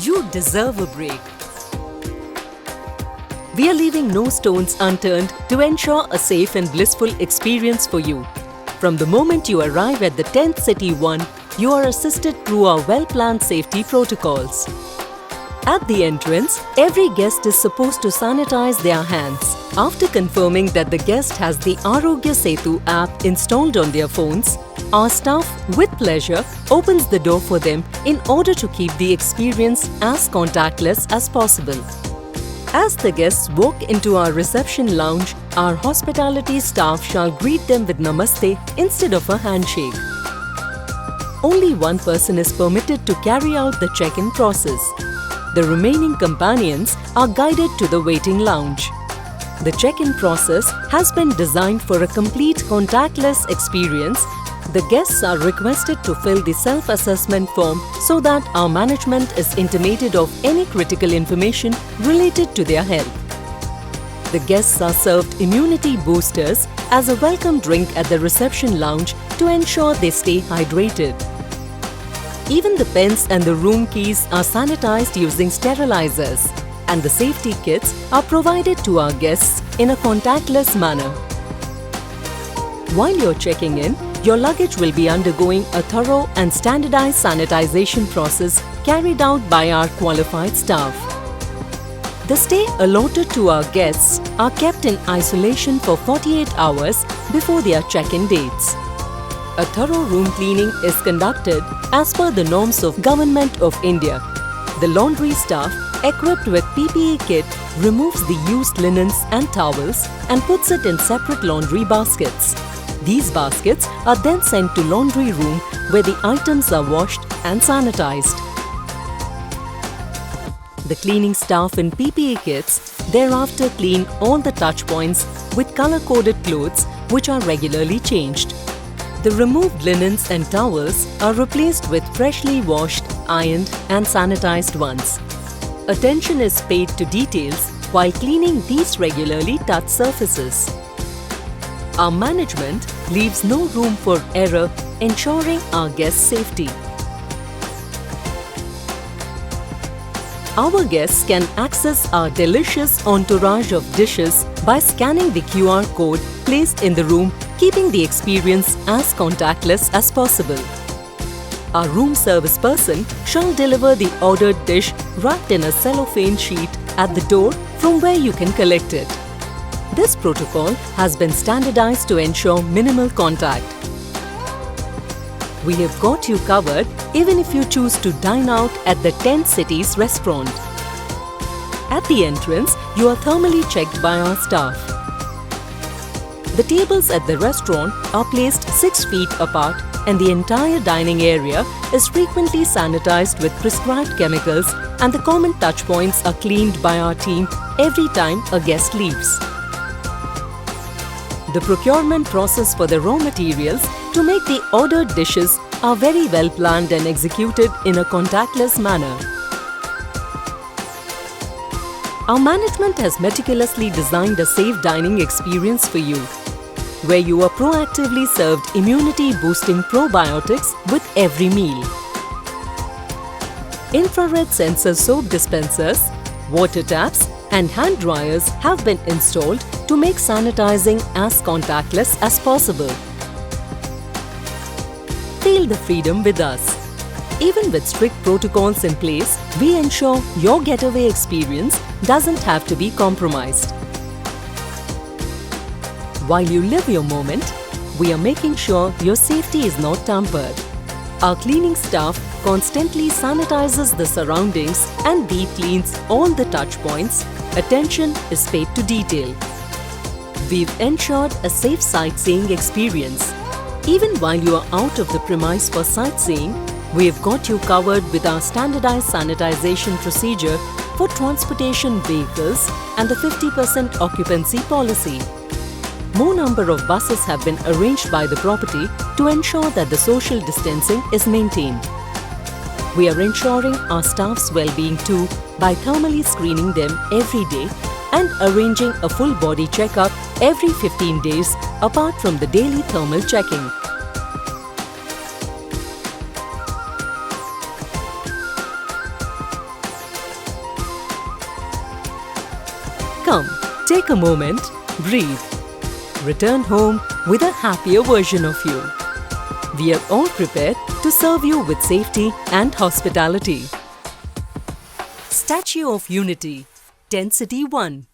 You deserve a break. We are leaving no stones unturned to ensure a safe and blissful experience for you. From the moment you arrive at the 10th City-1, you are assisted through our well-planned safety protocols. At the entrance, every guest is supposed to sanitize their hands. After confirming that the guest has the Arogya Setu app installed on their phones, our staff, with pleasure, opens the door for them in order to keep the experience as contactless as possible. As the guests walk into our reception lounge, our hospitality staff shall greet them with Namaste instead of a handshake. Only one person is permitted to carry out the check-in process. The remaining companions are guided to the waiting lounge. The check-in process has been designed for a complete contactless experience. The guests are requested to fill the self-assessment form so that our management is intimated of any critical information related to their health. The guests are served immunity boosters as a welcome drink at the reception lounge to ensure they stay hydrated. Even the pens and the room keys are sanitized using sterilizers, and the safety kits are provided to our guests in a contactless manner. While you're checking in, your luggage will be undergoing a thorough and standardized sanitization process carried out by our qualified staff. The stay allotted to our guests are kept in isolation for 48 hours before their check-in dates. A thorough room cleaning is conducted as per the norms of Government of India. The laundry staff, equipped with PPE kit, removes the used linens and towels and puts it in separate laundry baskets. These baskets are then sent to laundry room where the items are washed and sanitized. The cleaning staff in PPE kits thereafter clean all the touch points with color-coded clothes which are regularly changed. The removed linens and towels are replaced with freshly washed, ironed and sanitized ones. Attention is paid to details while cleaning these regularly touched surfaces. Our management leaves no room for error, ensuring our guests' safety. Our guests can access our delicious entourage of dishes by scanning the QR code placed in the room, keeping the experience as contactless as possible. Our room service person shall deliver the ordered dish wrapped in a cellophane sheet at the door from where you can collect it. This protocol has been standardized to ensure minimal contact. We have got you covered even if you choose to dine out at the 10 Cities restaurant. At the entrance, you are thermally checked by our staff. The tables at the restaurant are placed 6 feet apart and the entire dining area is frequently sanitized with prescribed chemicals, and the common touch points are cleaned by our team every time a guest leaves. The procurement process for the raw materials to make the ordered dishes are very well planned and executed in a contactless manner. Our management has meticulously designed a safe dining experience for you, where you are proactively served immunity-boosting probiotics with every meal. Infrared sensor soap dispensers, water taps and hand dryers have been installed to make sanitizing as contactless as possible. Feel the freedom with us. Even with strict protocols in place, we ensure your getaway experience doesn't have to be compromised. While you live your moment, we are making sure your safety is not tampered. Our cleaning staff constantly sanitizes the surroundings and deep cleans all the touch points. Attention is paid to detail. We've ensured a safe sightseeing experience. Even while you are out of the premise for sightseeing, we have got you covered with our standardized sanitization procedure for transportation vehicles and the 50% occupancy policy. More number of buses have been arranged by the property to ensure that the social distancing is maintained. We are ensuring our staff's well-being too by thermally screening them every day and arranging a full body checkup every 15 days apart from the daily thermal checking. Come, take a moment, breathe. Return home with a happier version of you. We are all prepared to serve you with safety and hospitality. Statue of Unity, Tent City 1.